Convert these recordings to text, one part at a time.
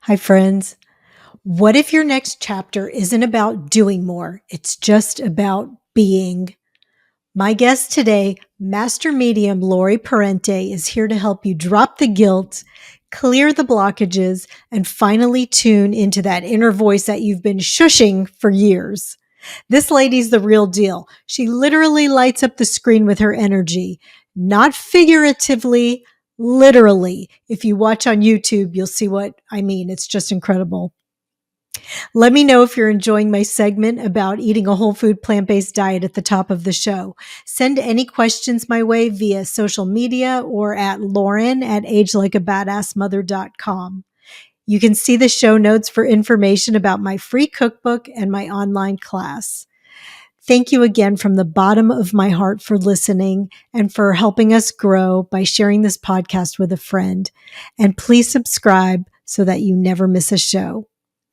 Hi, friends. What if your next chapter isn't about doing more? It's just about being. My guest today, Master Medium Laurie Parente, is here to help you drop the guilt, clear the blockages, and finally tune into that inner voice that you've been shushing for years. This lady's the real deal. She literally lights up the screen with her energy, not figuratively, literally. If you watch on YouTube, you'll see what I mean. It's just incredible. Let me know if you're enjoying my segment about eating a whole food plant-based diet at the top of the show. Send any questions my way via social media or at lauren@agelikeabadassmother.com. You can see the show notes for information about my free cookbook and my online class. Thank you again from the bottom of my heart for listening and for helping us grow by sharing this podcast with a friend. And please subscribe so that you never miss a show.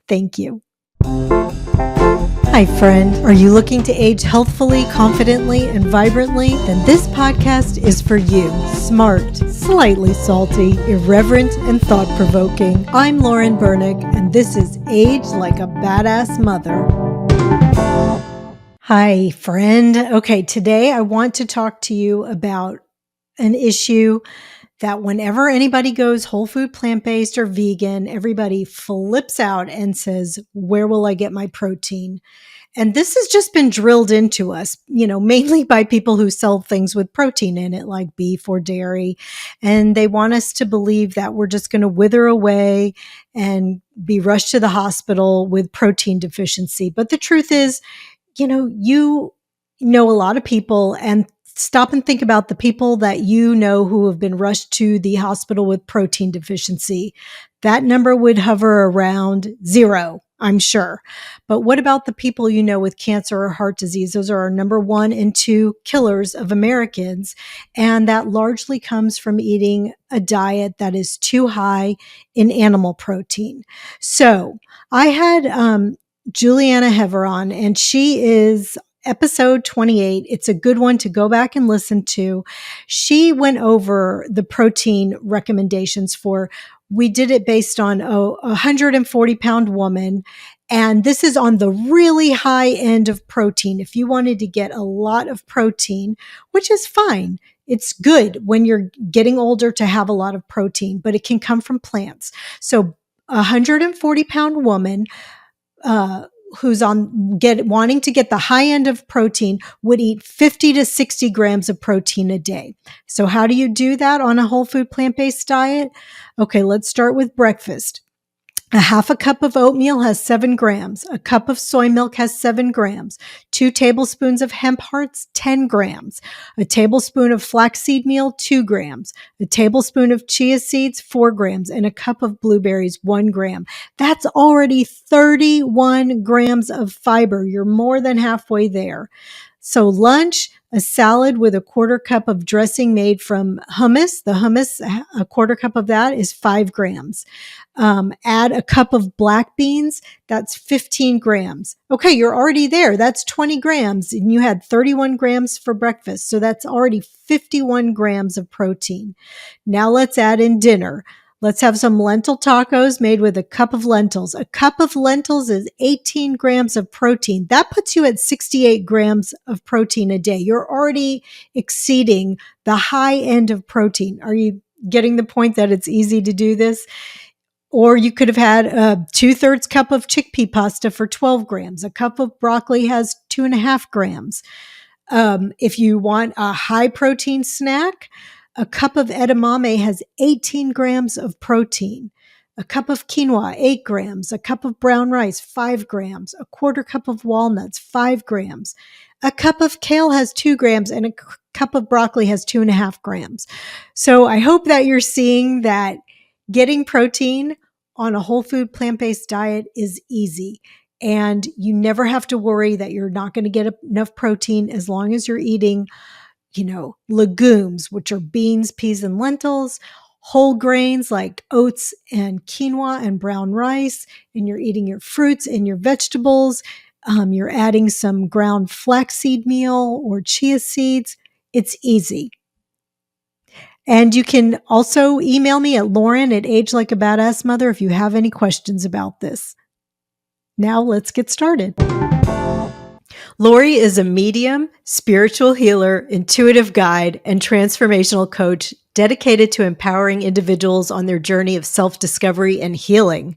Thank you. Hi, friend. Are you looking to age healthfully, confidently, and vibrantly? Then this podcast is for you. Smart, slightly salty, irreverent, and thought-provoking. I'm Laurie Bernick, and this is Age Like a Badass Mother. Hi, friend. Okay, today I want to talk to you about an issue that whenever anybody goes whole food, plant-based, or vegan, everybody flips out and says, where will I get my protein? And this has just been drilled into us, mainly by people who sell things with protein in it, like beef or dairy. And they want us to believe that we're just going to wither away and be rushed to the hospital with protein deficiency. But the truth is, you know a lot of people, and stop and think about the people that you know who have been rushed to the hospital with protein deficiency. That number would hover around 0, I'm sure. But what about the people you know with cancer or heart disease? Those are our number 1 and 2 killers of Americans. And that largely comes from eating a diet that is too high in animal protein. So I had Juliana Hever on, and she is episode 28. It's a good one to go back and listen to. She went over the protein recommendations we did it based on a 140-pound woman. And this is on the really high end of protein. If you wanted to get a lot of protein, which is fine. It's good when you're getting older to have a lot of protein, but it can come from plants. So a 140-pound woman who's wanting to get the high end of protein would eat 50 to 60 grams of protein a day. So how do you do that on a whole food plant-based diet? Okay, let's start with breakfast. A half a cup of oatmeal has 7 grams. A cup of soy milk has 7 grams. 2 tablespoons of hemp hearts, 10 grams. A tablespoon of flaxseed meal, 2 grams. A tablespoon of chia seeds, 4 grams. And a cup of blueberries, 1 gram. That's already 31 grams of fiber. You're more than halfway there. So lunch, a salad with a quarter cup of dressing made from hummus. The hummus, a quarter cup of that is 5 grams. Add a cup of black beans. That's 15 grams. Okay, you're already there. That's 20 grams. And you had 31 grams for breakfast. So that's already 51 grams of protein. Now let's add in dinner. Let's have some lentil tacos made with a cup of lentils. A cup of lentils is 18 grams of protein. That puts you at 68 grams of protein a day. You're already exceeding the high end of protein. Are you getting the point that it's easy to do this? Or you could have had a 2/3 cup of chickpea pasta for 12 grams. A cup of broccoli has 2.5 grams. If you want a high protein snack, a cup of edamame has 18 grams of protein. A cup of quinoa, 8 grams. A cup of brown rice, 5 grams. A quarter cup of walnuts, 5 grams. A cup of kale has 2 grams, and a cup of broccoli has 2.5 grams. So I hope that you're seeing that getting protein on a whole food plant-based diet is easy. And you never have to worry that you're not going to get enough protein as long as you're eating legumes, which are beans, peas, and lentils, whole grains like oats and quinoa and brown rice, and you're eating your fruits and your vegetables. You're adding some ground flaxseed meal or chia seeds. It's easy. And you can also email me at Lauren@AgeLikeABadassMother if you have any questions about this. Now let's get started. Laurie is a medium, spiritual healer, intuitive guide, and transformational coach dedicated to empowering individuals on their journey of self-discovery and healing.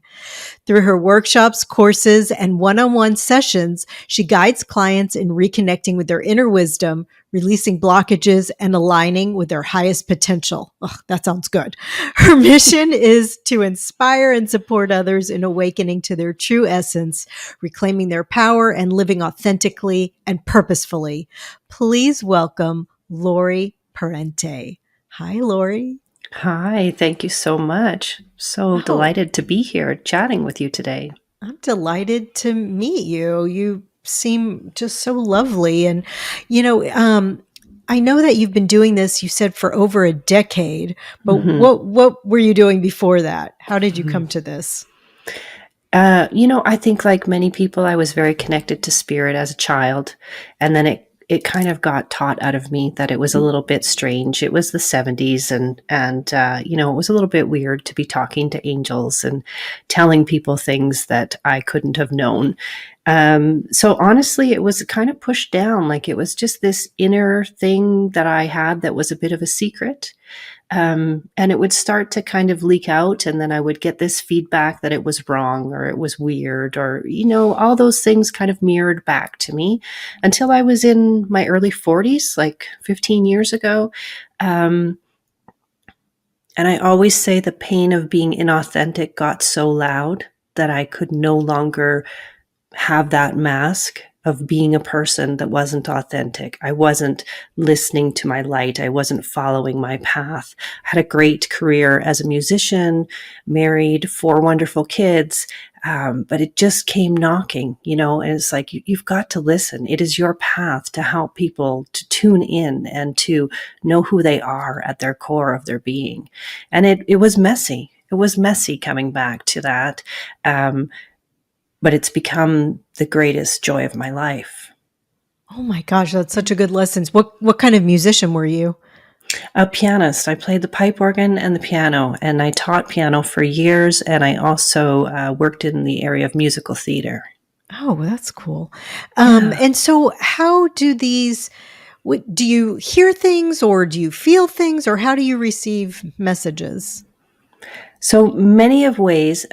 Through her workshops, courses, and one-on-one sessions, she guides clients in reconnecting with their inner wisdom, releasing blockages, and aligning with their highest potential. Oh, that sounds good. Her mission is to inspire and support others in awakening to their true essence, reclaiming their power, and living authentically and purposefully. Please welcome Laurie Parente. Hi, Laurie. Hi, thank you so much. So delighted to be here chatting with you today. I'm delighted to meet you. You seem just so lovely. And, I know that you've been doing this, you said, for over a decade, but what were you doing before that? How did you come to this? I think like many people, I was very connected to spirit as a child, and then it kind of got taught out of me that it was a little bit strange. It was the 70s, and it was a little bit weird to be talking to angels and telling people things that I couldn't have known. So honestly, it was kind of pushed down. Like it was just this inner thing that I had that was a bit of a secret. And it would start to kind of leak out, and then I would get this feedback that it was wrong or it was weird, or, all those things kind of mirrored back to me until I was in my early 40s, like 15 years ago. And I always say the pain of being inauthentic got so loud that I could no longer have that mask of being a person that wasn't authentic. I wasn't listening to my light. I wasn't following my path. I had a great career as a musician, married, 4 wonderful kids, but it just came knocking, and it's like, you've got to listen. It is your path to help people to tune in and to know who they are at their core of their being. And it was messy. It was messy coming back to that. But it's become the greatest joy of my life. Oh my gosh, that's such a good lesson. What kind of musician were you? A pianist. I played the pipe organ and the piano, and I taught piano for years, and I also worked in the area of musical theater. Oh, that's cool. And so how do do you hear things, or do you feel things, or how do you receive messages? So many of ways,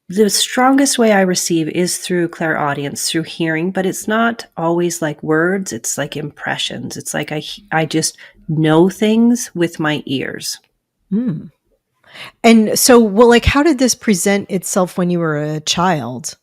the strongest way I receive is through clairaudience, through hearing, but it's not always like words. It's like impressions. It's like I just know things with my ears. Mm. And so, how did this present itself when you were a child?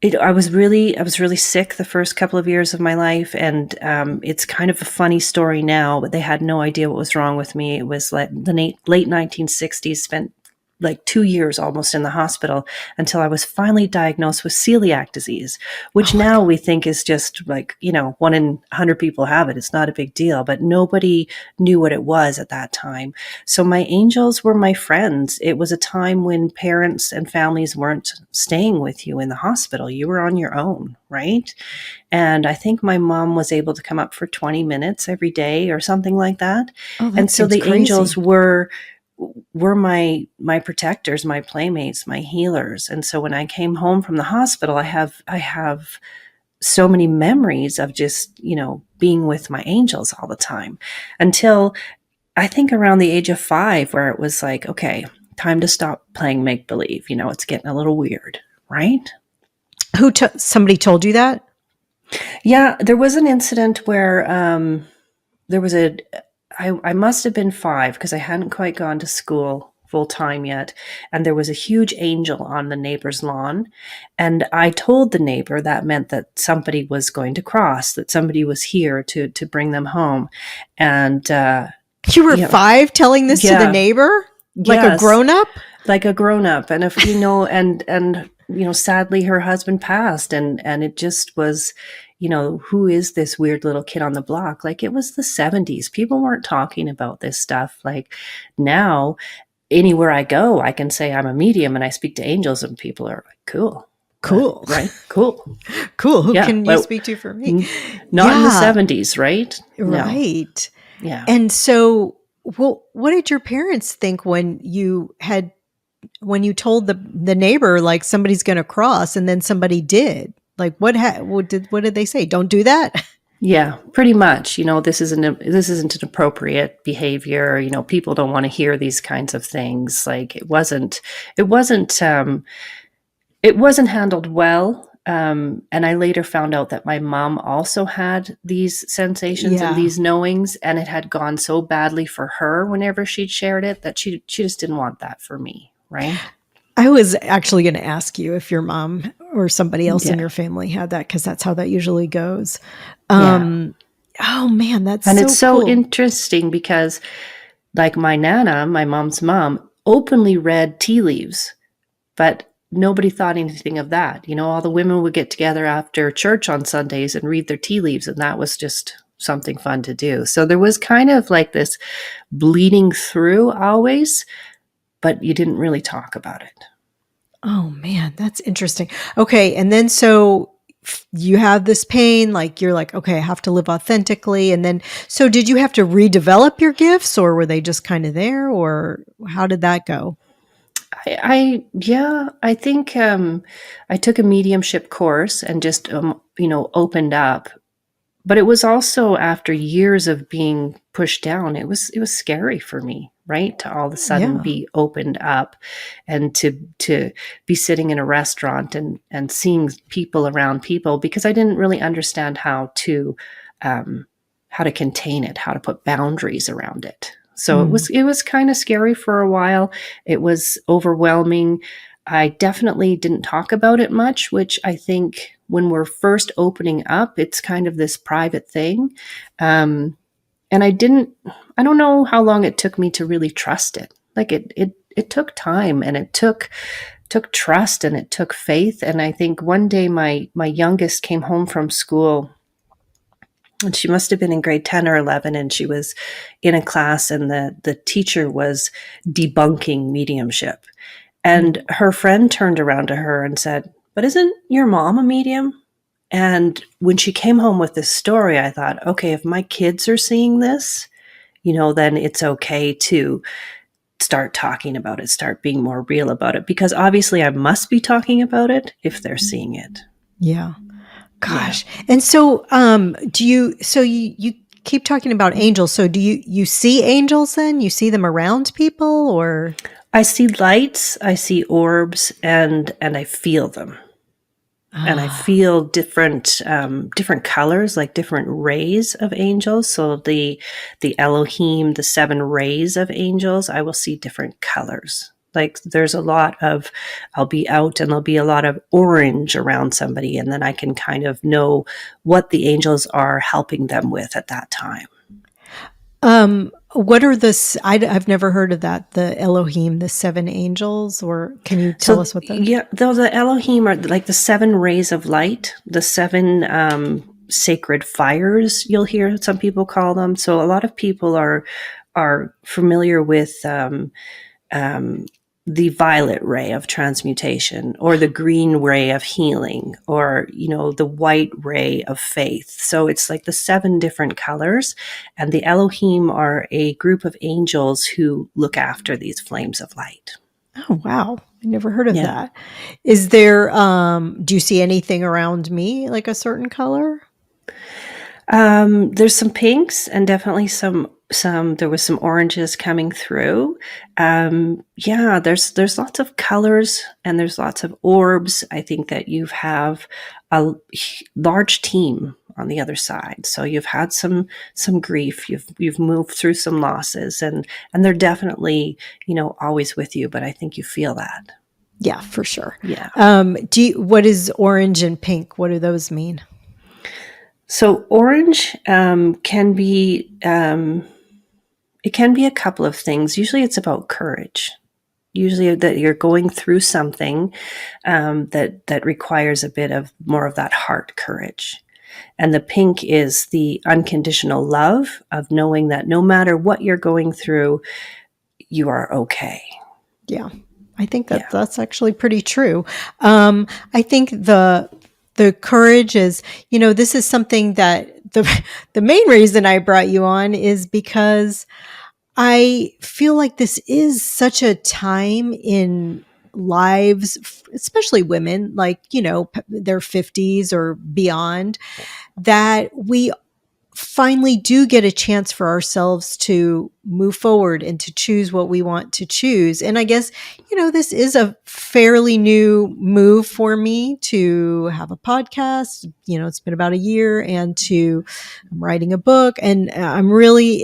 I was really sick the first couple of years of my life, and it's kind of a funny story now, but they had no idea what was wrong with me. It was like the late 1960s, spent like 2 years almost in the hospital until I was finally diagnosed with celiac disease, which now we think is just like, 1 in 100 people have it. It's not a big deal, but nobody knew what it was at that time. So my angels were my friends. It was a time when parents and families weren't staying with you in the hospital. You were on your own, right? And I think my mom was able to come up for 20 minutes every day or something like that. Oh, that and so the crazy. Angels were my pprotectors, my playmates, my healers. And so when I came home from the hospital, I have so many memories of just, being with my angels all the time, until I think around the age of 5, where it was like, okay, time to stop playing make-believe. It's getting a little weird, right? Somebody told you that? Yeah, there was an incident where there was I must have been 5 because I hadn't quite gone to school full time yet. And there was a huge angel on the neighbor's lawn. And I told the neighbor that meant that somebody was going to cross, that somebody was here to bring them home. And you were 5 telling this to the neighbor? Like a grown up? Like a grown up. And if and sadly her husband passed, and it just was, who is this weird little kid on the block? Like, it was the 70s. People weren't talking about this stuff. Like now, anywhere I go, I can say I'm a medium and I speak to angels, and people are like, cool. Right? Cool. Cool. Who can you speak to for me? Not in the 70s, right? Right. Yeah. And so, well, what did your parents think when you told the neighbor like somebody's going to cross and then somebody did? Like what did they say? Don't do that? Yeah, pretty much. This isn't an appropriate behavior. People don't want to hear these kinds of things. Like it wasn't handled well. And I later found out that my mom also had these sensations and Yeah. these knowings, and it had gone so badly for her whenever she'd shared it that she just didn't want that for me, right? I was actually going to ask you if your mom or somebody else in Yeah, your family had that, because that's how that usually goes. yeah. Oh man, that's And it's so so cool. interesting because, like, my nana, my mom's mom, openly read tea leaves, but nobody thought anything of that. All the women would get together after church on Sundays and read their tea leaves, and that was just something fun to do. So there was kind of like this bleeding through always, but you didn't really talk about it. Oh man, that's interesting. Okay, and then so you have this pain, like you're like, okay, I have to live authentically. And then, so did you have to redevelop your gifts, or were they just kind of there, or how did that go? Yeah, I think I took a mediumship course and just opened up. But it was also after years of being pushed down. It was scary for me, right? To all of a sudden Yeah. be opened up, and to be sitting in a restaurant and seeing people around people, because I didn't really understand um, how to contain it, how to put boundaries around it. So it Mm. was it was kind of scary for a while. It was overwhelming. I definitely didn't talk about it much, which I think when we're first opening up, it's kind of this private thing. And I don't know how long it took me to really trust it. Like it took time, and it took trust, and it took faith. And I think one day my youngest came home from school, and she must have been in grade 10 or 11, and she was in a class, and the teacher was debunking mediumship. Mm. And her friend turned around to her and said, "But isn't your mom a medium?" And when she came home with this story, I thought, okay, if my kids are seeing this, then it's okay to start talking about it, start being more real about it, because obviously I must be talking about it if they're seeing it. Yeah. Yeah. Gosh. And so, you keep talking about angels. So do you see angels then? You see them around people, or? I see lights, I see orbs, and I feel them. And I Ah, feel different colors, like different rays of angels. So the Elohim, the 7 rays of angels, I will see different colors. Like there's a lot of, I'll be out and there'll be a lot of orange around somebody, and then I can kind of know what the angels are helping them with at that time. what are I've never heard of that. The Elohim, the seven angels, or can you tell So us what those? yeah, though the Elohim are like the 7 rays of light, the 7 sacred fires. You'll hear some people call them. So a lot of people are familiar with um, the violet ray of transmutation, or the green ray of healing, or the white ray of faith. So it's like the 7 different colors, and the Elohim are a group of angels who look after these flames of light. Oh, wow. I never heard of Yeah. that. Is there, do you see anything around me like a certain color? There's some pinks, and definitely some there was some oranges coming through. Yeah, there's lots of colors, and there's lots of orbs. I think that you have a large team on the other side. So you've had some grief, you've moved through some losses, and they're definitely, always with you, but I think you feel that. Yeah, for sure. Yeah. What is orange and pink? What do those mean? So orange it can be a couple of things. Usually it's about courage. Usually that you're going through something that requires a bit of more of that heart courage. And the pink is the unconditional love of knowing that no matter what you're going through, you are okay. Yeah, I think that Yeah. that's actually pretty true. I think the courage is, this is something the main reason I brought you on is because I feel like this is such a time in lives, especially women, like, their 50s or beyond, that we finally do get a chance for ourselves to move forward and to choose what we want to choose. And I guess, this is a fairly new move for me to have a podcast. It's been about a year, and I'm writing a book, and I'm really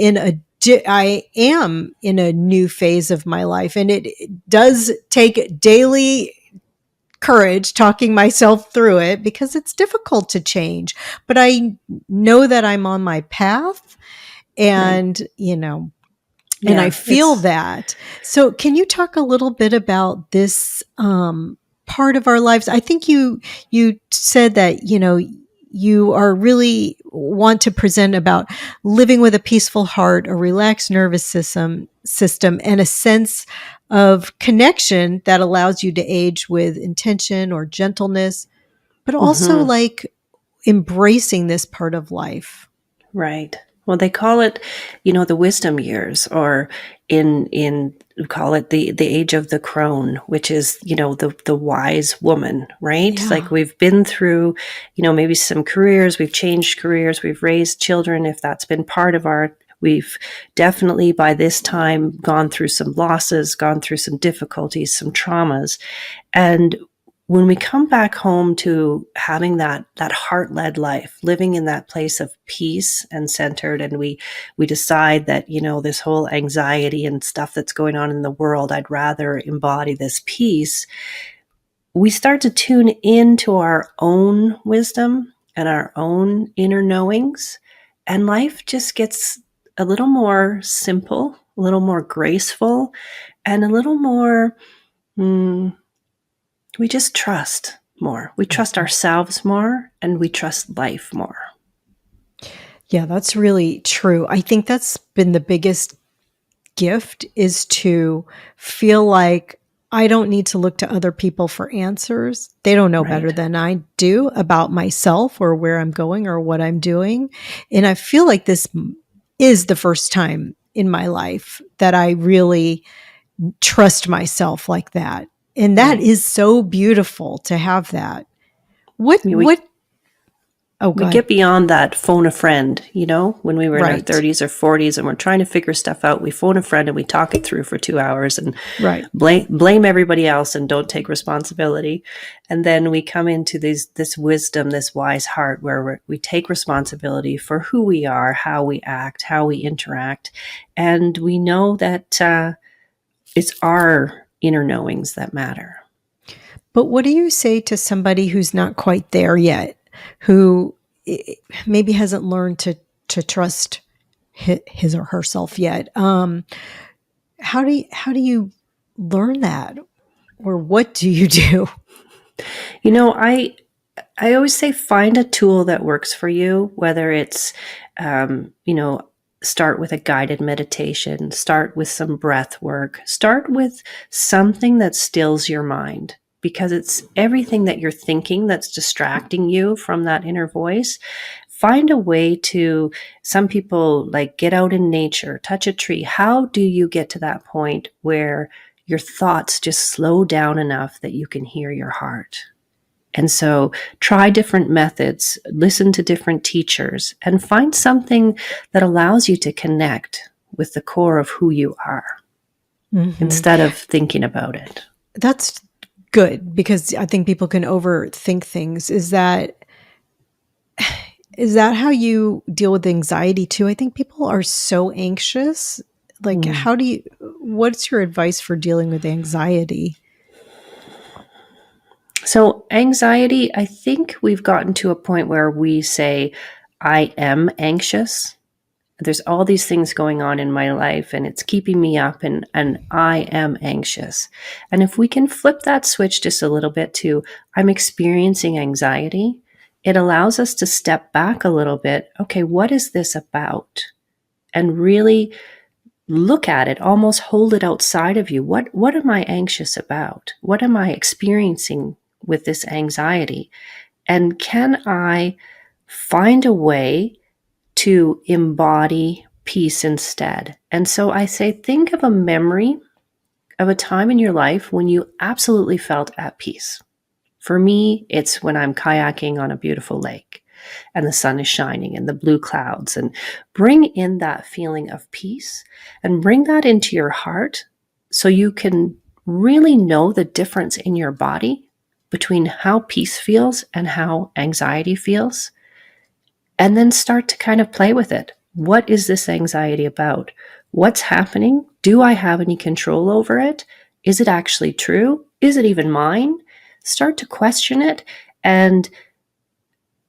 I am in a new phase of my life, and it does take daily courage talking myself through it because it's difficult to change. But I know that I'm on my path, Right. and, and I Yeah. feel that. So can you talk a little bit about this part of our lives? I think you said that, you are really want to present about living with a peaceful heart, a relaxed nervous system, and a sense of connection that allows you to age with intention or gentleness, but also Mm-hmm. like embracing this part of life. Right. Well, they call it, the wisdom years, or in call it the age of the crone, which is, the wise woman, right? Yeah. Like we've been through, maybe some careers, we've changed careers, we've raised children, if that's been part of we've definitely by this time gone through some losses, gone through some difficulties, some traumas. And when we come back home to having that heart-led life, living in that place of peace and centered, and we decide that, this whole anxiety and stuff that's going on in the world, I'd rather embody this peace, we start to tune into our own wisdom and our own inner knowings, and life just gets a little more simple, a little more graceful, and a little more we just trust more. We trust ourselves more, and we trust life more. Yeah, that's really true. I think that's been the biggest gift, is to feel like I don't need to look to other people for answers. They don't know better Right. than I do about myself or where I'm going or what I'm doing. And I feel like this is the first time in my life that I really trust myself like that. And that Right. is so beautiful to have that. What, I mean, what, oh, go we ahead. get beyond that phone a friend, when we were in our Right, 30s or 40s and we're trying to figure stuff out. We phone a friend and we talk it through for 2 hours and right. blame everybody else and don't take responsibility. And then we come into this wisdom, this wise heart, where we take responsibility for who we are, how we act, how we interact. And we know that it's our inner knowings that matter. But what do you say to somebody who's not quite there yet, who maybe hasn't learned to trust his or herself yet? How do you learn that, or what do you do? I always say find a tool that works for you, whether it's, start with a guided meditation, start with some breath work, start with something that stills your mind, because it's everything that you're thinking that's distracting you from that inner voice. Find a way to, some people like get out in nature, touch a tree. How do you get to that point where your thoughts just slow down enough that you can hear your heart? And so try different methods, listen to different teachers, and find something that allows you to connect with the core of who you are Mhm. instead of thinking about it. That's good, because I think people can overthink things. Is that how you deal with anxiety too? I think people are so anxious. Like, Mm. what's your advice for dealing with anxiety? So, anxiety, I think we've gotten to a point where we say, I am anxious. There's all these things going on in my life and it's keeping me up, and I am anxious. And if we can flip that switch just a little bit to, I'm experiencing anxiety, it allows us to step back a little bit. Okay, what is this about? And really look at it, almost hold it outside of you. What am I anxious about? What am I experiencing with this anxiety? And can I find a way to embody peace instead. And so I say, think of a memory of a time in your life when you absolutely felt at peace. For me, it's when I'm kayaking on a beautiful lake and the sun is shining and the blue clouds, and bring in that feeling of peace and bring that into your heart so you can really know the difference in your body between how peace feels and how anxiety feels. And then start to kind of play with it. What is this anxiety about? What's happening? Do I have any control over it? Is it actually true? Is it even mine? Start to question it and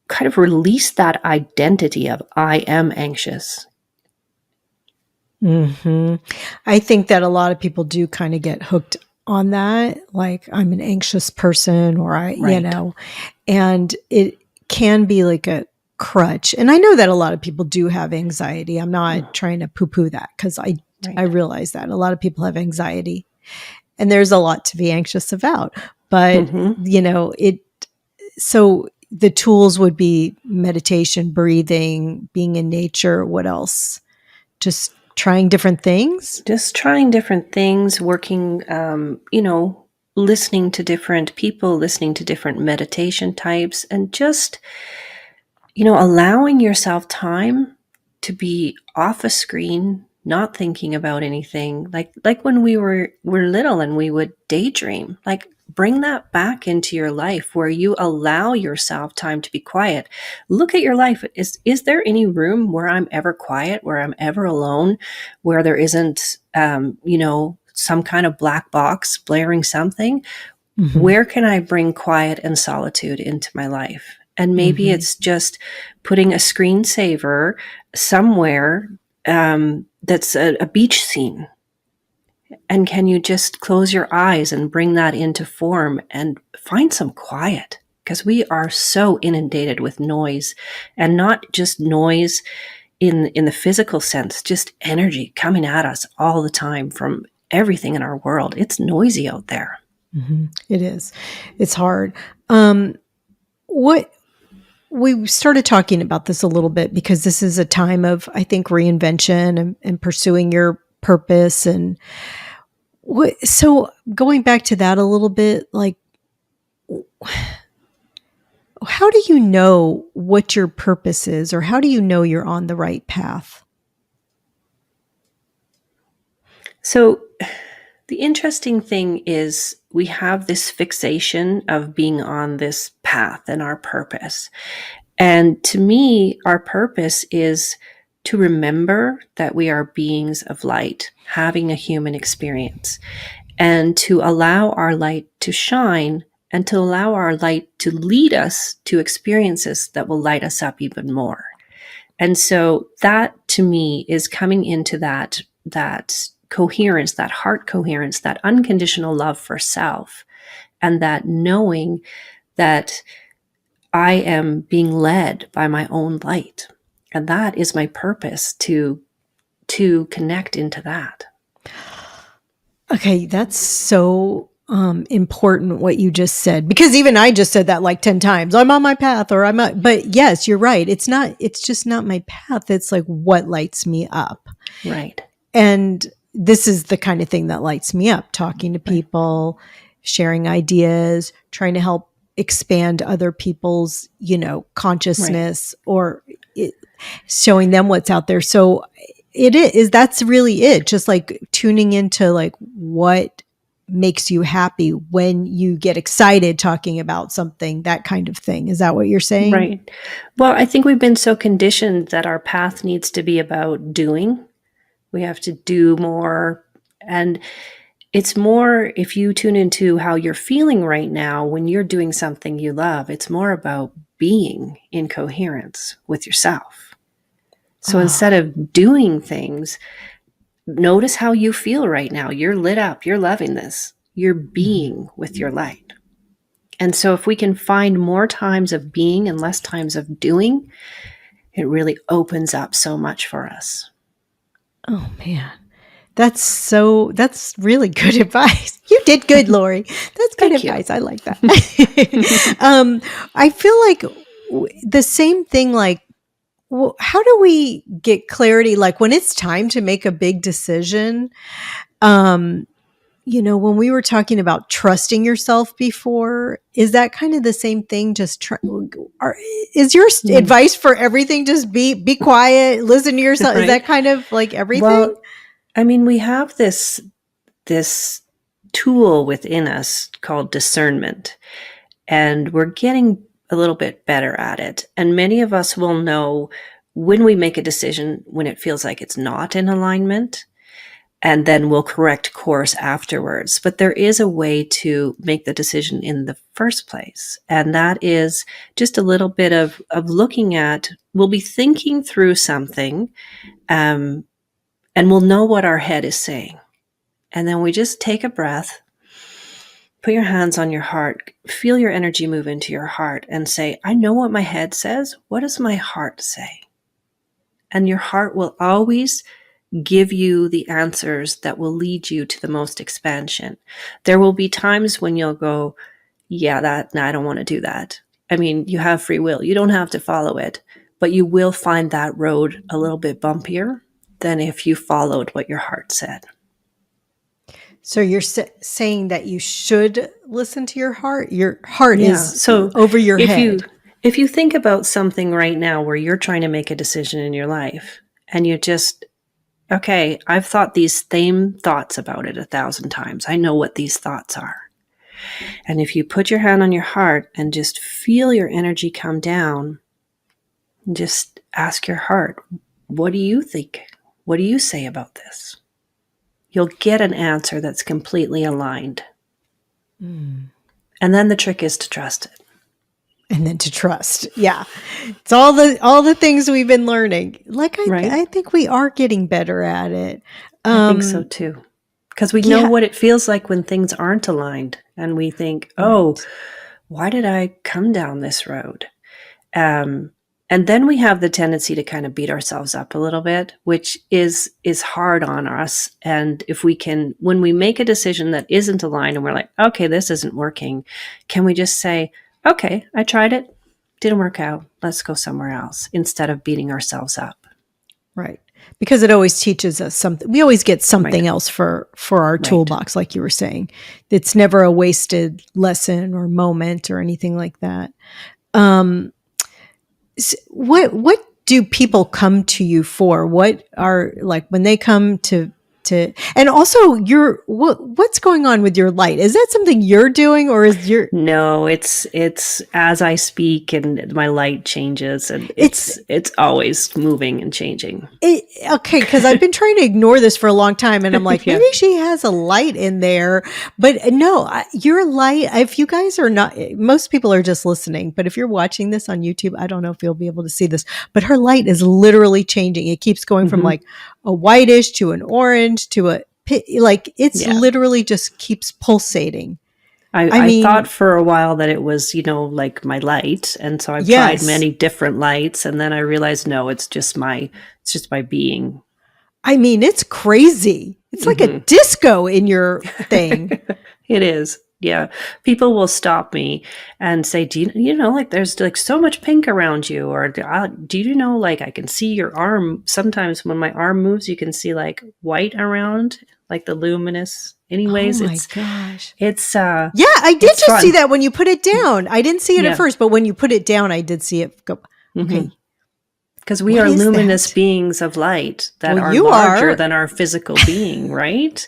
kind of release that identity of I am anxious. I think that a lot of people do kind of get hooked on that. Like, I'm an anxious person, or and it can be like a crutch. And I know that a lot of people do have anxiety. I'm not trying to poo-poo that, because I realize that a lot of people have anxiety and there's a lot to be anxious about. But, so the tools would be meditation, breathing, being in nature. What else? Just trying different things? Just trying different things, working, listening to different people, listening to different meditation types, and just, allowing yourself time to be off a screen, not thinking about anything. Like when we were little and we would daydream, like bring that back into your life where you allow yourself time to be quiet. Look at your life. Is there any room where I'm ever quiet, where I'm ever alone, where there isn't, some kind of black box blaring something? Where can I bring quiet and solitude into my life? And maybe it's just putting a screensaver somewhere that's a beach scene. And can you just close your eyes and bring that into form and find some quiet? Because we are so inundated with noise, and not just noise in the physical sense, just energy coming at us all the time from everything in our world. It's noisy out there. It is. It's hard. We started talking about this a little bit because this is a time of, I think, reinvention and pursuing your purpose. And so going back to that a little bit, like, how do you know what your purpose is, or how do you know you're on the right path? So the interesting thing is we have this fixation of being on this path and our purpose. And to me, our purpose is to remember that we are beings of light, having a human experience, and to allow our light to shine, and to allow our light to lead us to experiences that will light us up even more. And so that, to me, is coming into that coherence, that heart coherence, that unconditional love for self, and that knowing that I am being led by my own light. And that is my purpose, to connect into that. Okay, that's so important what you just said, because even I just said that like 10 times. I'm on my path, or but yes, you're right. It's just not my path. It's like what lights me up. Right. And this is the kind of thing that lights me up, talking to people, sharing ideas, trying to help expand other people's, consciousness, or showing them what's out there. So that's really it. Just like tuning into like what makes you happy when you get excited talking about something, that kind of thing. Is that what you're saying? Right. Well, I think we've been so conditioned that our path needs to be about doing. We have to do more. And it's more, if you tune into how you're feeling right now when you're doing something you love, it's more about being in coherence with yourself. So instead of doing things, notice how you feel right now. You're lit up. You're loving this. You're being with your light. And so if we can find more times of being and less times of doing, it really opens up so much for us. Oh, man. That's really good advice. You did good, Laurie. That's good advice. I like that. I feel like the same thing, like how do we get clarity? Like when it's time to make a big decision, when we were talking about trusting yourself before, is that kind of the same thing? Is your advice for everything just be quiet, listen to yourself? Right. Is that kind of like everything? Well, I mean, we have this tool within us called discernment, and we're getting a little bit better at it. And many of us will know when we make a decision when it feels like it's not in alignment, and then we'll correct course afterwards. But there is a way to make the decision in the first place. And that is just a little bit of looking at, we'll be thinking through something, and we'll know what our head is saying. And then we just take a breath, put your hands on your heart, feel your energy move into your heart and say, I know what my head says. What does my heart say? And your heart will always give you the answers that will lead you to the most expansion. There will be times when you'll go, I don't want to do that. I mean, you have free will. You don't have to follow it, but you will find that road a little bit bumpier than if you followed what your heart said. So you're saying that you should listen to your heart? Your heart is so over your head. If you think about something right now where you're trying to make a decision in your life and you just, okay, I've thought these same thoughts about it 1,000 times. I know what these thoughts are. And if you put your hand on your heart and just feel your energy come down, just ask your heart, what do you think? What do you say about this? You'll get an answer that's completely aligned. And then the trick is to trust it. And then to trust. Yeah. It's all the things we've been learning. Like I think we are getting better at it. I think so too. Because we know what it feels like when things aren't aligned. And we think, why did I come down this road? And then we have the tendency to kind of beat ourselves up a little bit, which is hard on us. And if we can, when we make a decision that isn't aligned and we're like, okay, this isn't working, can we just say, okay, I tried it, didn't work out, let's go somewhere else, instead of beating ourselves up. Right. Because it always teaches us something. We always get something else for our toolbox, like you were saying. It's never a wasted lesson or moment or anything like that. What do people come to you for? What are, like, when they come to and also what's going on with your light? Is that something you're doing, or is your... No, it's as I speak and my light changes, and it's always moving and changing. Okay, because I've been trying to ignore this for a long time, and I'm like, maybe she has a light in there, but no, your light, if you guys are not, most people are just listening, but if you're watching this on YouTube, I don't know if you'll be able to see this, but her light is literally changing. It keeps going from like a whitish to an orange to a like, it's literally just keeps pulsating. I mean, thought for a while that it was, like my light. And so I've tried many different lights. And then I realized, no, it's just my being. I mean, it's crazy. It's like a disco in your thing. It is. Yeah. People will stop me and say, do you know, like, there's like so much pink around you, or do you know, like, I can see your arm. Sometimes when my arm moves, you can see like white around, like the luminous. Anyways, oh my gosh. It's yeah, I did just see that when you put it down. I didn't see it at first, but when you put it down, I did see it go. Okay. Because we are luminous beings of light that are larger than our physical being, right?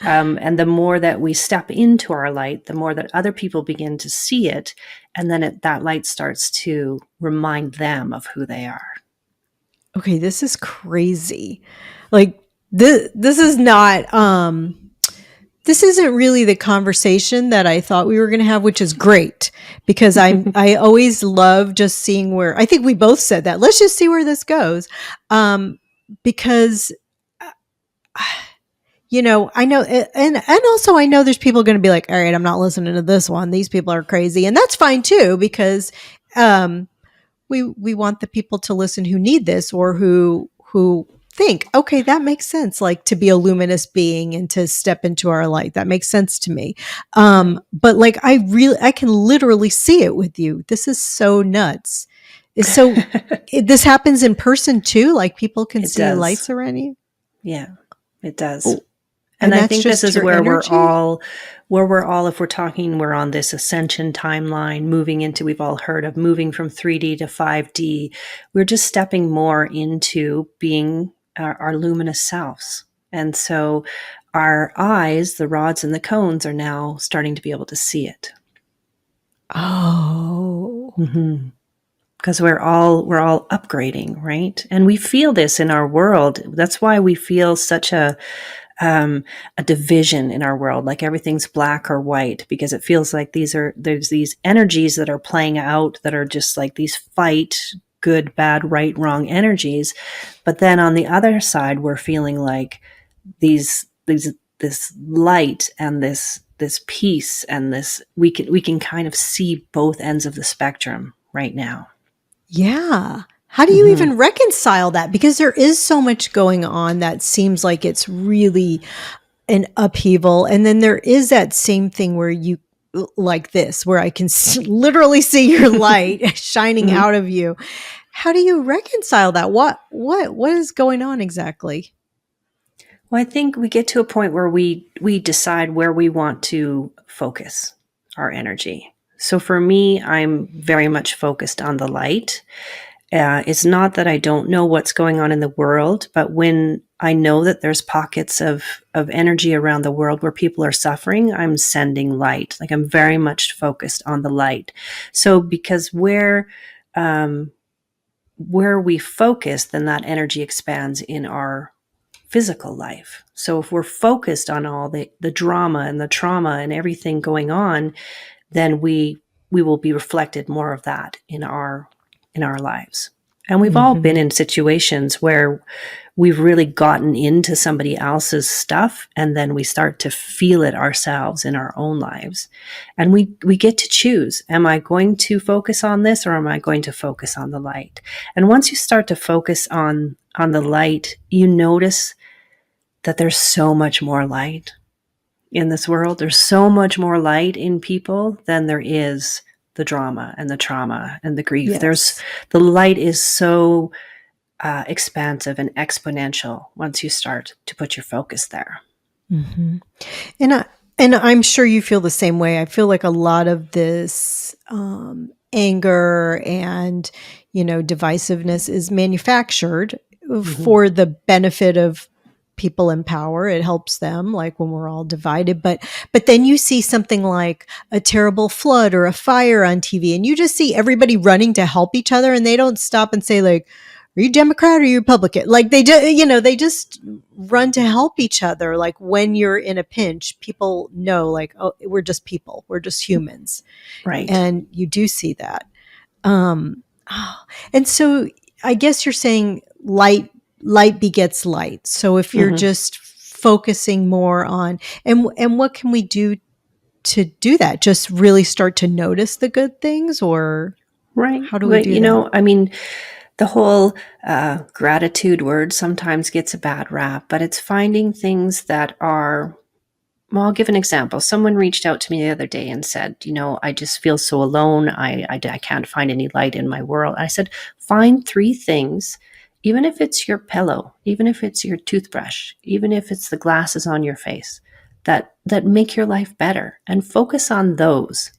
And the more that we step into our light, the more that other people begin to see it. And then that light starts to remind them of who they are. Okay, this is crazy. Like, this is not... This isn't really the conversation that I thought we were going to have, which is great, because I always love just seeing where, I think we both said that. Let's just see where this goes. Because, I know, and also I know there's people going to be like, all right, I'm not listening to this one. These people are crazy. And that's fine too, because we want the people to listen who need this, or who think, okay, that makes sense. Like, to be a luminous being and to step into our light. That makes sense to me. But like, I can literally see it with you. This is so nuts. So this happens in person too? Like people can It see does. lights around you? Yeah, it does. Oh, And and I that's think this just is your energy? where we're all, if we're talking, we're on this ascension timeline, moving into, we've all heard of moving from 3D to 5D. We're just stepping more into being our luminous selves. And so our eyes, the rods and the cones, are now starting to be able to see it. Oh. Mm-hmm. Because we're all upgrading, right? And we feel this in our world. That's why we feel such a division in our world, like everything's black or white, because it feels like there's these energies that are playing out that are just like these fight, good, bad, right, wrong energies. But then on the other side, we're feeling like this light and this peace and this we can kind of see both ends of the spectrum right now. Yeah. How do you Mm-hmm. even reconcile that? Because there is so much going on that seems like it's really an upheaval. And then there is that same thing where you, like this, where I can literally see your light shining Mm-hmm. out of you. How do you reconcile that? What is going on exactly? Well, I think we get to a point where we decide where we want to focus our energy. So for me, I'm very much focused on the light. It's not that I don't know what's going on in the world, but when I know that there's pockets of energy around the world where people are suffering, I'm sending light. Like I'm very much focused on the light. So because where we focus, then that energy expands in our physical life. So if we're focused on all the drama and the trauma and everything going on, then we will be reflected more of that in our lives. And we've all been Mm-hmm. in situations where we've really gotten into somebody else's stuff and then we start to feel it ourselves in our own lives. And we get to choose, am I going to focus on this or am I going to focus on the light? And once you start to focus on the light, you notice that there's so much more light in this world. There's so much more light in people than there is the drama and the trauma and the grief. Yes. The light is so expansive and exponential once you start to put your focus there. Mm-hmm. And I'm sure you feel the same way. I feel like a lot of this anger and divisiveness is manufactured Mm-hmm. for the benefit of people in power. It helps them, like when we're all divided. But then you see something like a terrible flood or a fire on TV, and you just see everybody running to help each other, and they don't stop and say like, "Are you Democrat or are you Republican?" Like they just run to help each other. Like when you're in a pinch, people know like, oh, we're just people, we're just humans, Right. and you do see that. Oh, and so I guess you're saying light begets light. So if you're Mm-hmm. just focusing more on and what can we do to do that? Just really start to notice the good things, or Right. how do we But, do that? I mean, the whole gratitude word sometimes gets a bad rap, but it's finding things that are. Well, I'll give an example. Someone reached out to me the other day and said, I just feel so alone. I can't find any light in my world. I said, find three things, even if it's your pillow, even if it's your toothbrush, even if it's the glasses on your face, that make your life better, and focus on those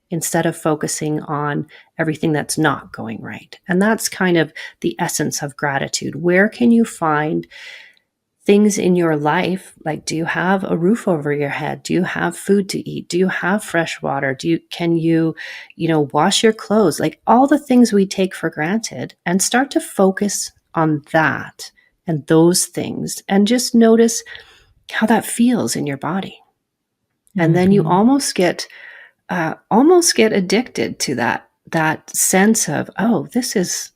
instead of focusing on everything that's not going right. And that's kind of the essence of gratitude. Where can you find things in your life? Like, do you have a roof over your head? Do you have food to eat? Do you have fresh water? Can you wash your clothes? Like all the things we take for granted, and start to focus on that and those things and just notice how that feels in your body. And then you Mm-hmm. almost get addicted to that sense of, oh, this is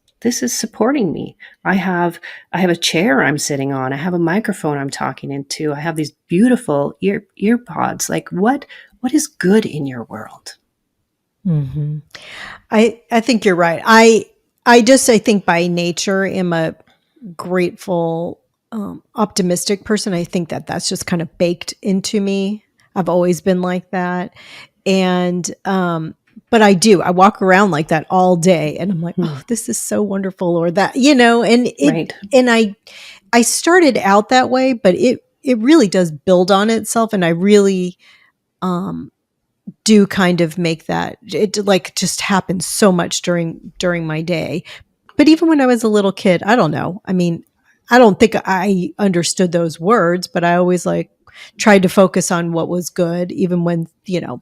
supporting me. I have a chair I'm sitting on. I have a microphone I'm talking into. I have these beautiful ear pods. Like what is good in your world? Mm-hmm. I think you're right. I think by nature am a grateful, optimistic person. I think that that's just kind of baked into me. I've always been like that. And but I walk around like that all day, and I'm like, Hmm. oh, this is so wonderful, or that, you know, Right. and I started out that way, but it really does build on itself. And I really, um, do kind of make that, it like just happens so much during my day. But even when I was a little kid, I don't know. I mean, I don't think I understood those words, but I always like tried to focus on what was good, even when, you know,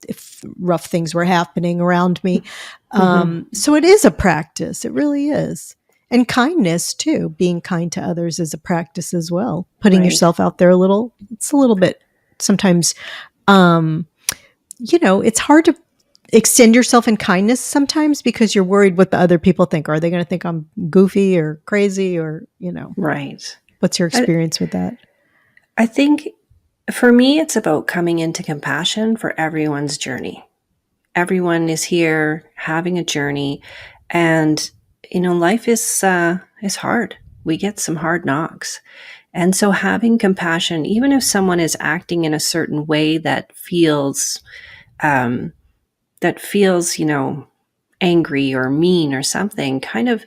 if rough things were happening around me. Hmm. So it is a practice. It really is. And kindness too. Being kind to others is a practice as well. Putting Right. yourself out there a little, it's a little bit sometimes, um, you know, it's hard to extend yourself in kindness sometimes because you're worried what the other people think. Are they going to think I'm goofy or crazy, or, you know, Right. what's your I, experience with that? I think for me, it's about coming into compassion for everyone's journey. Everyone is here having a journey, and life is hard. We get some hard knocks, and so having compassion, even if someone is acting in a certain way um, that feels angry or mean or something, kind of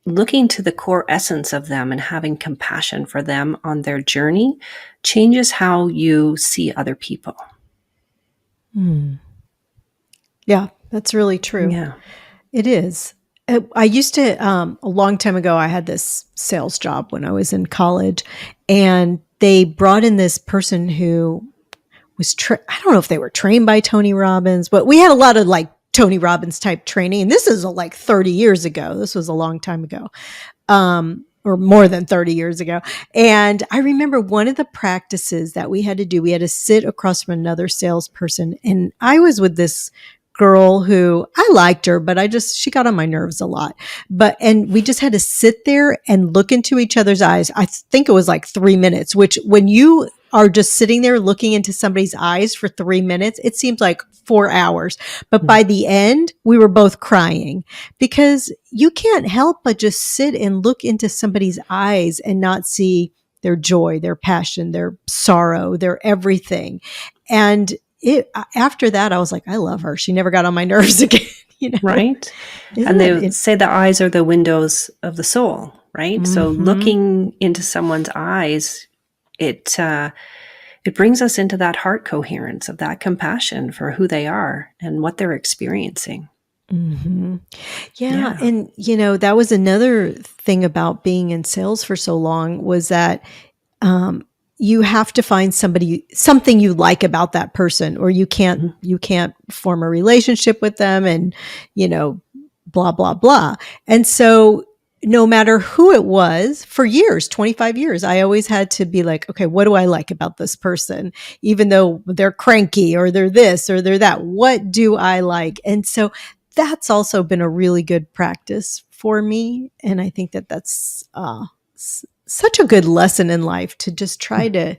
looking to the core essence of them and having compassion for them on their journey changes how you see other people. Hmm. Yeah, that's really true. Yeah. It is. I used to, a long time ago, I had this sales job when I was in college, and they brought in this person who was, I don't know if they were trained by Tony Robbins, but we had a lot of like Tony Robbins type training. And this is like 30 years ago. This was a long time ago, or more than 30 years ago. And I remember one of the practices that we had to do, we had to sit across from another salesperson. And I was with this girl who I liked her, but she got on my nerves a lot. And we just had to sit there and look into each other's eyes. I think it was like 3 minutes, which when you are just sitting there looking into somebody's eyes for 3 minutes, it seems like 4 hours. But by the end, we were both crying because you can't help but just sit and look into somebody's eyes and not see their joy, their passion, their sorrow, their everything. And after that, I was like, I love her. She never got on my nerves again. You know, Right. isn't And that they it? say the eyes are the windows of the soul, right? So Mm-hmm. looking into someone's eyes, it brings us into that heart coherence of that compassion for who they are and what they're experiencing. Mm-hmm. Yeah. Yeah. And, you know, that was another thing about being in sales for so long was that um, you have to find something you like about that person, or Mhm. you can't form a relationship with them, and, you know, blah, blah, blah. And so no matter who it was for years, 25 years, I always had to be like, okay, what do I like about this person? Even though they're cranky or they're this or they're that, what do I like? And so that's also been a really good practice for me. And I think that that's, such a good lesson in life to just try to,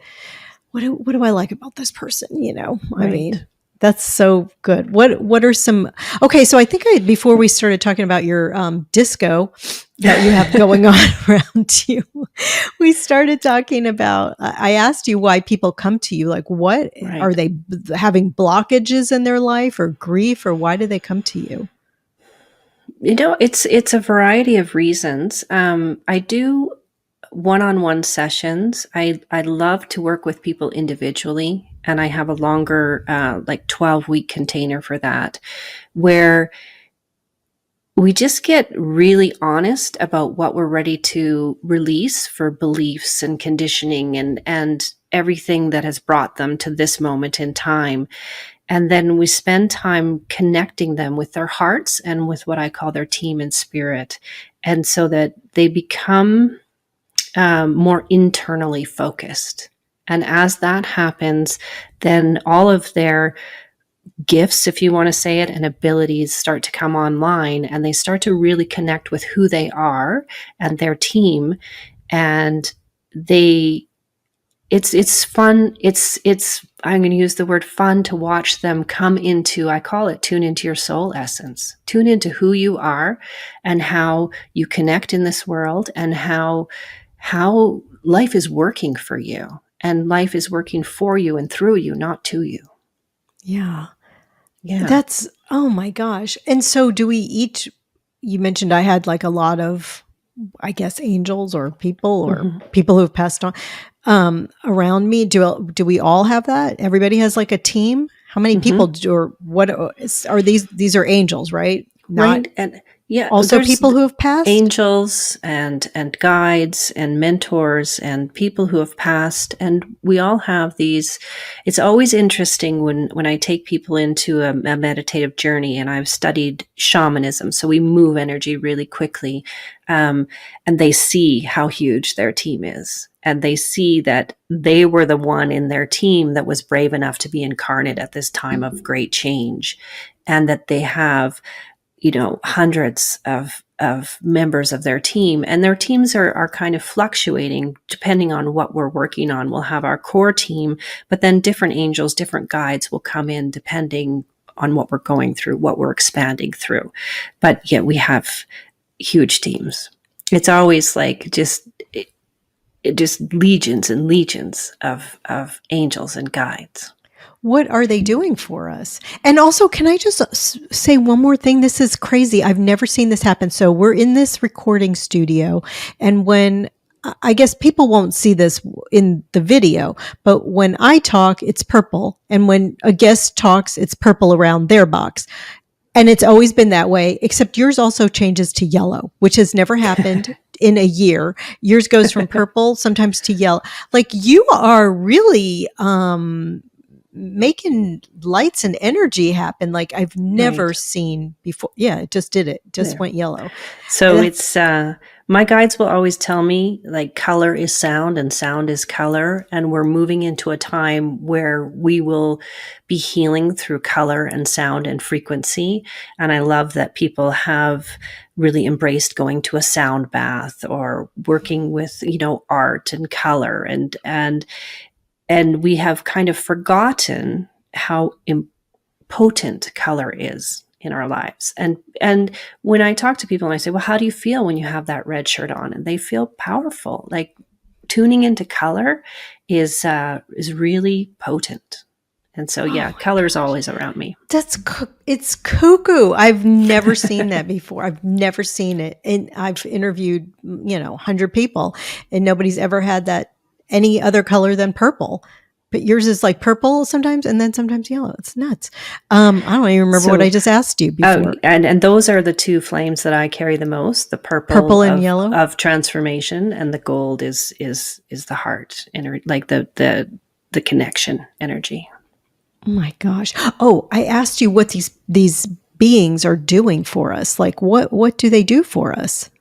what do I like about this person? You know, I Right. mean, that's so good. What are some, okay. So I think before we started talking about your, disco that you have going on around you, we started talking about, I asked you why people come to you. Like, what are Right. they having blockages in their life or grief, or why do they come to you? It's a variety of reasons. I do one-on-one sessions. I love to work with people individually, and I have a longer, like 12-week container for that, where we just get really honest about what we're ready to release for beliefs and conditioning and everything that has brought them to this moment in time. And then we spend time connecting them with their hearts and with what I call their team and spirit. And so that they become more internally focused. And as that happens, then all of their gifts, if you want to say it, and abilities start to come online, and they start to really connect with who they are and their team. And they it's fun. It's I'm going to use the word fun to watch them come into, I call it, tune into your soul essence, tune into who you are and how you connect in this world, and how life is working for you, and life is working for you and through you, not to you. Yeah. Yeah. That's, oh my gosh. And so do we each, you mentioned I had like a lot of, I guess, angels or Hmm. people who have passed on around me. Do we all have that? Everybody has like a team? How many people Hmm. do, or what are these are angels, right? Not Right. And yeah, also there's people who have passed? angels and guides and mentors and people who have passed, and we all have these. It's always interesting when I take people into a meditative journey, and I've studied shamanism, so we move energy really quickly, um, and they see how huge their team is, and they see that they were the one in their team that was brave enough to be incarnate at this time of great change, and that they have, hundreds of members of their team, and their teams are kind of fluctuating depending on what we're working on. We'll have our core team, but then different angels, different guides will come in depending on what we're going through, what we're expanding through. But yeah, we have huge teams. It's always like just legions and legions of angels and guides. What are they doing for us? And also, can I just say one more thing? This is crazy. I've never seen this happen. So we're in this recording studio, and when I guess people won't see this in the video, but when I talk, it's purple. And when a guest talks, it's purple around their box. And it's always been that way, except yours also changes to yellow, which has never happened in a year. Yours goes from purple sometimes to yellow. Like you are really making lights and energy happen like I've never Right. seen before. Yeah, it just did it. Just There. went yellow. So That's it's my guides will always tell me like color is sound and sound is color, and we're moving into a time where we will be healing through color and sound and frequency. And I love that people have really embraced going to a sound bath or working with, art and color, and we have kind of forgotten how potent color is in our lives. And when I talk to people and I say, well, how do you feel when you have that red shirt on? And they feel powerful. Like tuning into color is really potent. And so oh yeah, my color is gosh. always around me. It's cuckoo. I've never seen that before. I've never seen it. And I've interviewed, 100 people and nobody's ever had that any other color than purple. But yours is like purple sometimes and then sometimes yellow. It's nuts. I don't even remember what I So just asked you oh, before. and those are the two flames that I carry the most: the purple Purple and of yellow. transformation, and the gold is the heart, like the connection energy. Oh my gosh. Oh, I asked you what these beings are doing for us. Like what do they do for us?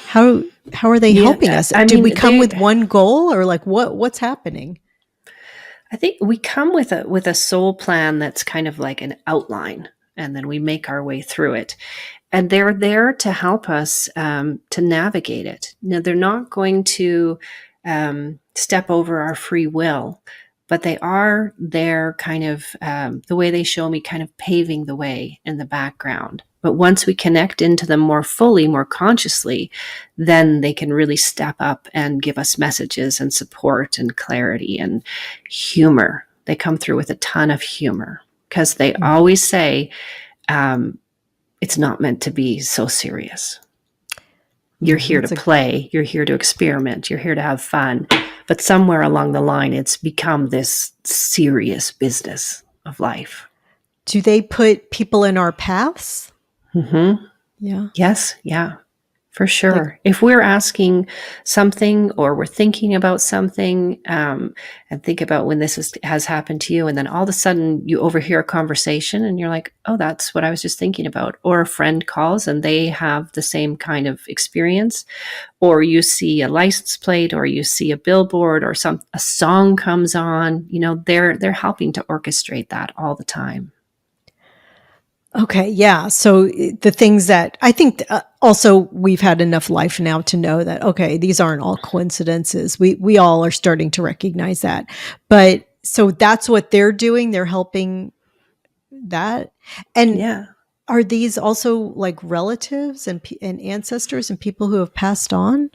How how are they helping Yeah, us? I Did we mean, come with one goal or like what's happening? I think we come with a soul plan that's kind of like an outline, and then we make our way through it. And they're there to help us to navigate it. Now, they're not going to step over our free will, but they are there, kind of the way they show me, kind of paving the way in the background. But once we connect into them more fully, more consciously, then they can really step up and give us messages and support and clarity and humor. They come through with a ton of humor because they Mm, always say, it's not meant to be so serious. You're here to that's a play, you're here to experiment, you're here to have fun. But somewhere along the line, it's become this serious business of life. Do they put people in our paths? Mm-hmm. Yeah. Yes, yeah. For Like sure. If we're asking something or we're thinking about something, and think about when has happened to you, and then all of a sudden you overhear a conversation and you're like, oh, that's what I was just thinking about. Or a friend calls and they have the same kind of experience, or you see a license plate, or you see a billboard, or a song comes on. They're helping to orchestrate that all the time. okay, yeah. So the things that I think also we've had enough life now to know that okay, these aren't all coincidences. We all are starting to recognize that. But so that's what they're doing. They're helping that. And Yeah. are these also like relatives and ancestors and people who have passed on?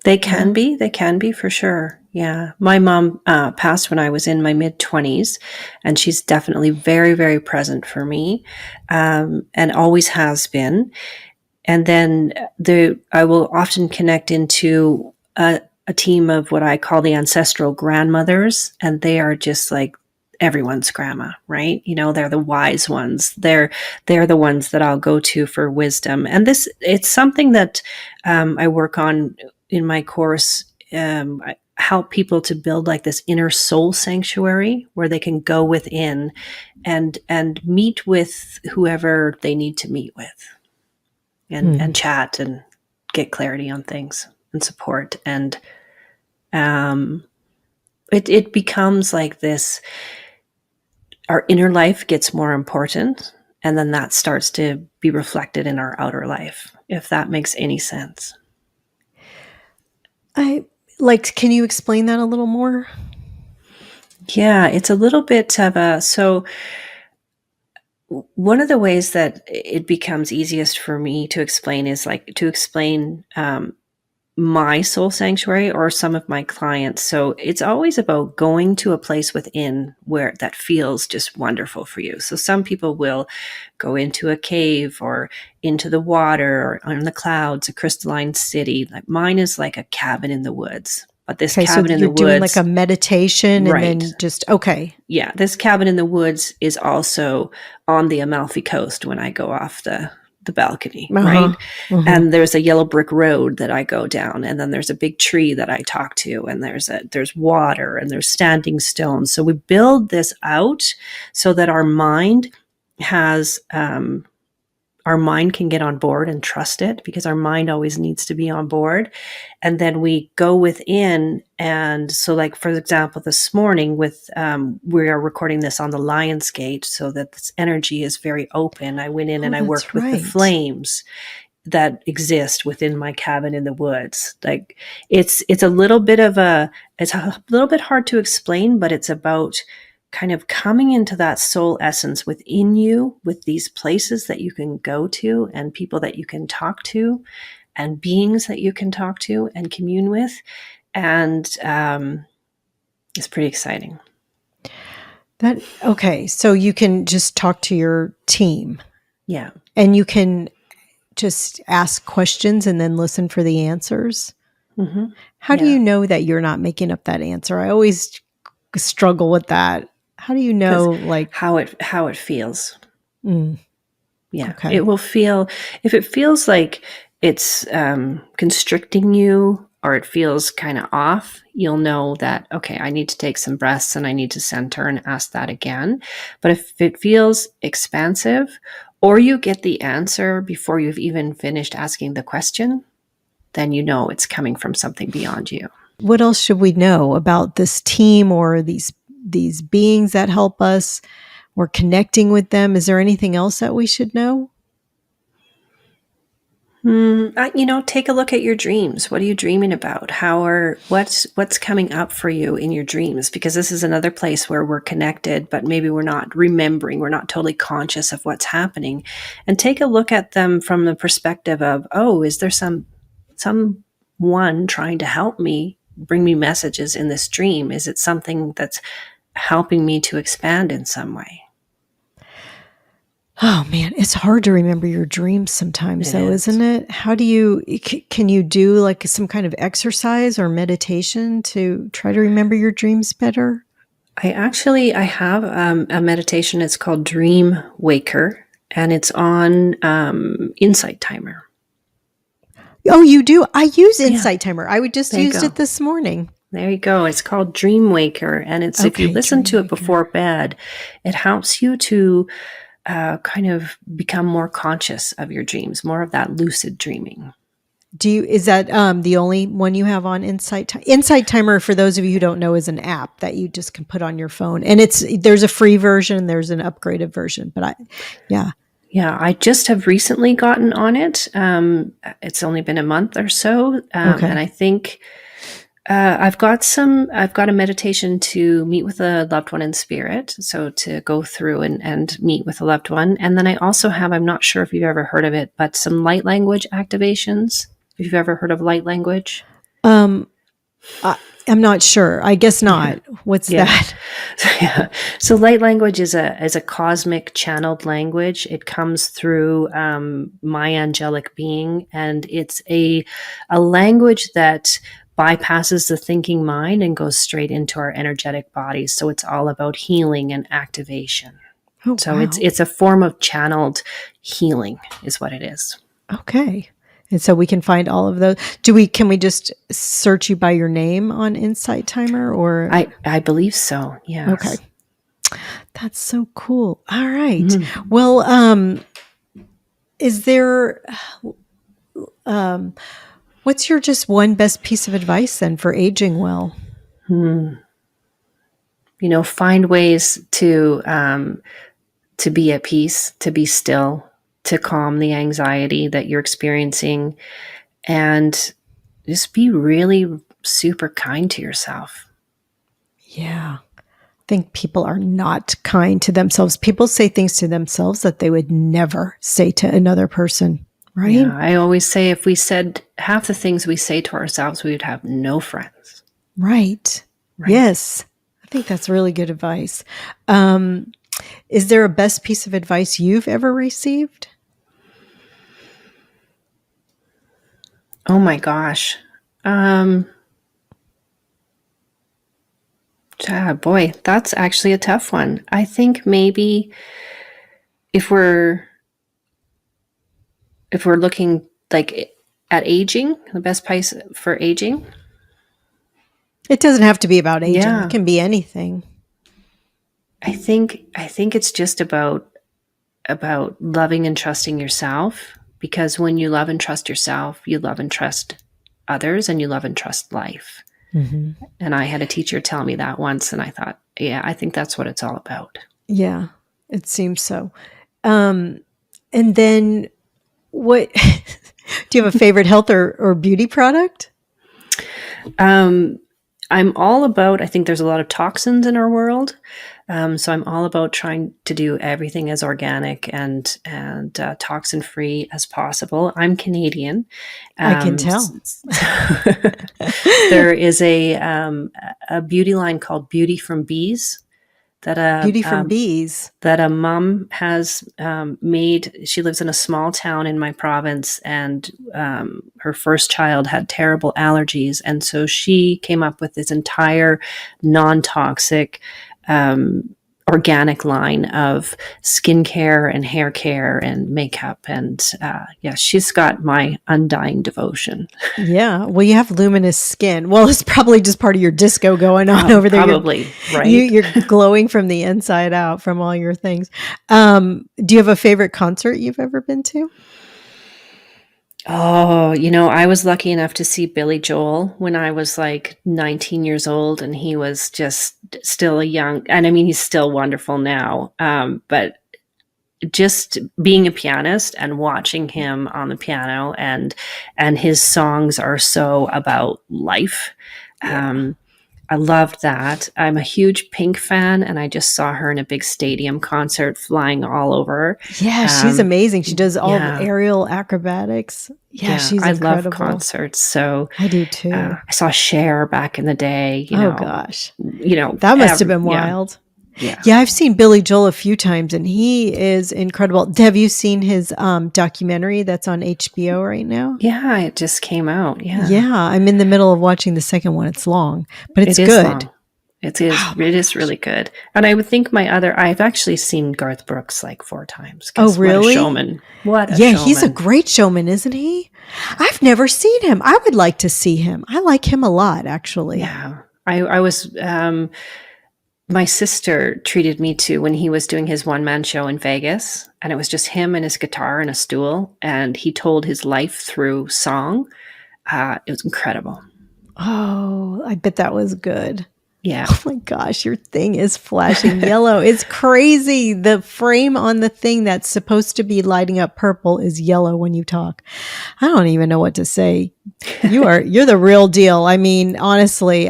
They Yeah. can be for sure. Yeah. My mom passed when I was in my mid 20s, and she's definitely very, very present for me, and always has been. And then I will often connect into a team of what I call the ancestral grandmothers, and they are just like everyone's grandma, right? You know, they're the wise ones. They're the ones that I'll go to for wisdom. And it's something that I work on in my course. I help people to build like this inner soul sanctuary where they can go within and meet with whoever they need to meet with, and chat and get clarity on things and support. And it becomes like this, our inner life gets more important, and then that starts to be reflected in our outer life, if that makes any sense. I like, can you explain that a little more? Yeah, it's a little bit of a, so one of the ways that it becomes easiest for me to explain is like to explain my soul sanctuary or some of my clients. So it's always about going to a place within where that feels just wonderful for you. So some people will go into a cave or into the water or on the clouds, a crystalline city. Like mine is like a cabin in the woods. But this Okay, so cabin in you're the doing like a woods, meditation and right? then just okay. Yeah, this cabin in the woods is also on the Amalfi Coast when I go off the balcony, Uh-huh. right? Uh-huh. And there's a yellow brick road that I go down, and then there's a big tree that I talk to, and there's water and there's standing stones. So we build this out so that has our mind can get on board and trust it, because our mind always needs to be on board. And then we go within. And so, like, for example, this morning we are recording this on the Lion's Gate, so that this energy is very open. I went in Oh, and I that's worked with the right. flames that exist within my cabin in the woods. Like, it's a little bit of it's a little bit hard to explain, but it's about kind of coming into that soul essence within you, with these places that you can go to and people that you can talk to and beings that you can talk to and commune with. And it's pretty exciting. That okay, so you can just talk to your team Yeah. and you can just ask questions and then listen for the answers. Mm-hmm. How do Yeah. you know that you're not making up that answer? I always struggle with that. How do you Because know like how it feels. mm, Yeah, it okay. will feel, if it feels like it's constricting you, or it feels kind of off, you'll know that, okay, I need to take some breaths and I need to center and ask that again. But if it feels expansive, or you get the answer before you've even finished asking the question, then you know it's coming from something beyond you. What else should we know about this team or these beings that help us or connecting with them? Is there anything else that we should know? Take a look at your dreams. What are you dreaming about? What's coming up for you in your dreams? Because this is another place where we're connected, but maybe we're not remembering. We're not totally conscious of what's happening. And take a look at them from the perspective of, oh, is there someone trying to help me, bring me messages in this dream? Is it something that's helping me to expand in some way? Oh man, it's hard to remember your dreams sometimes It though, is. isn't it? How do you can you do like some kind of exercise or meditation to try to remember your dreams better? I have a meditation. It's called Dream Waker, and it's on Insight Timer. Oh, you do? I use Yeah, Insight Timer. I would just there you used go. it this morning. There you go. It's called Dream Waker, and it's, if you Okay, listen to it Dreamwaker. before bed, it helps you to kind of become more conscious of your dreams, more of that lucid dreaming. Is that the only one you have on Insight Timer, for those of you who don't know, is an app that you just can put on your phone. And there's a free version, there's an upgraded version, but yeah. Yeah, I just have recently gotten on it. It's only been a month or so, and Okay. I think I've got a meditation to meet with a loved one in spirit. So to go through and meet with a loved one. And then I also have, I'm not sure if you've ever heard of it, but some light language activations. If you've ever heard of light language. Um, I'm not sure. I guess not. What's Yeah. that? Yeah. So light language is a cosmic channeled language. It comes through my angelic being, and it's a language that bypasses the thinking mind and goes straight into our energetic bodies. So it's all about healing and activation. Oh, So wow. it's a form of channeled healing, is what it is. Okay. And so we can find all of those. Can we just search you by your name on Insight Timer, or? I believe so. Yes. Okay. That's so cool. All right. Mm-hmm. Well, is there, what's your just one best piece of advice then for aging well? Find ways to be at peace, to be still, to calm the anxiety that you're experiencing, and just be really super kind to yourself. Yeah. I think people are not kind to themselves. People say things to themselves that they would never say to another person, right? Yeah, I always say if we said half the things we say to ourselves, we would have no friends. Right. Yes. I think that's really good advice. Is there a best piece of advice you've ever received? Oh my gosh. Boy, that's actually a tough one. I think maybe if we're looking like at aging, the best price for aging. It doesn't have to be about aging. Yeah. It can be anything. I think it's just about loving and trusting yourself, because when you love and trust yourself, you love and trust others, and you love and trust life. Mm-hmm. And I had a teacher tell me that once, and I thought, yeah, I think that's what it's all about. Yeah, it seems so. And then what do you have a favorite health or beauty product? I'm all about, I think there's a lot of toxins in our world. So I'm all about trying to do everything as organic and toxin free as possible. I'm Canadian. I can tell. There is a beauty line called Beauty from Bees that Beauty from Bees that a mom has made. She lives in a small town in my province, and her first child had terrible allergies, and so she came up with this entire non-toxic organic line of skincare and hair care and makeup. And she's got my undying devotion. Yeah. Well, you have luminous skin. Well, it's probably just part of your disco going on over there. Probably, right? You're glowing from the inside out from all your things. Do you have a favorite concert you've ever been to? Oh, I was lucky enough to see Billy Joel when I was like 19 years old, and he was just still and I mean, he's still wonderful now. But just being a pianist and watching him on the piano, and his songs are so about life. Yeah. I loved that. I'm a huge Pink fan, and I just saw her in a big stadium concert flying all over. Yeah, she's amazing. She does all the aerial acrobatics. Yeah, she's incredible. I love concerts. So I do too. I saw Cher back in the day. Oh gosh. That must have been wild. Yeah. Yeah, I've seen Billy Joel a few times, and he is incredible. Have you seen his documentary that's on HBO right now? Yeah, it just came out. Yeah. Yeah, I'm in the middle of watching the second one. It's long, but it's good. Long. It is. Oh, it is really good. And I would think I've actually seen Garth Brooks like 4 times. Oh, really? What a showman. Yeah, he's a great showman, isn't he? I've never seen him. I would like to see him. I like him a lot, actually. Yeah. I was... my sister treated me to when he was doing his one-man show in Vegas, and it was just him and his guitar and a stool, and he told his life through song. It was incredible. Oh, I bet that was good. Yeah. Oh my gosh, your thing is flashing yellow. It's crazy. The frame on the thing that's supposed to be lighting up purple is yellow when you talk. I don't even know what to say. You're the real deal. I mean, honestly,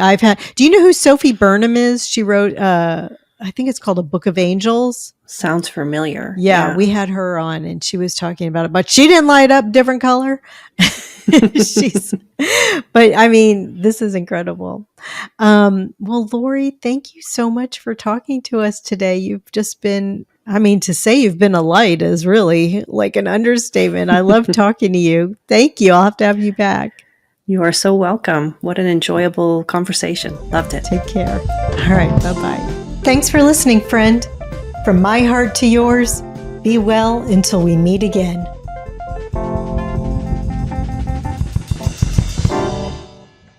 do you know who Sophie Burnham is? She wrote, I think it's called A Book of Angels. Sounds familiar. Yeah, we had her on and she was talking about it, but she didn't light up different color. She's, but I mean, this is incredible. Well, Laurie, thank you so much for talking to us today. You've just been, I mean, to say you've been a light is really like an understatement. I love talking to you. Thank you. I'll have to have you back. You are so welcome. What an enjoyable conversation. Loved it. Take care. All right. Bye-bye. Thanks for listening, friend. From my heart to yours, be well until we meet again.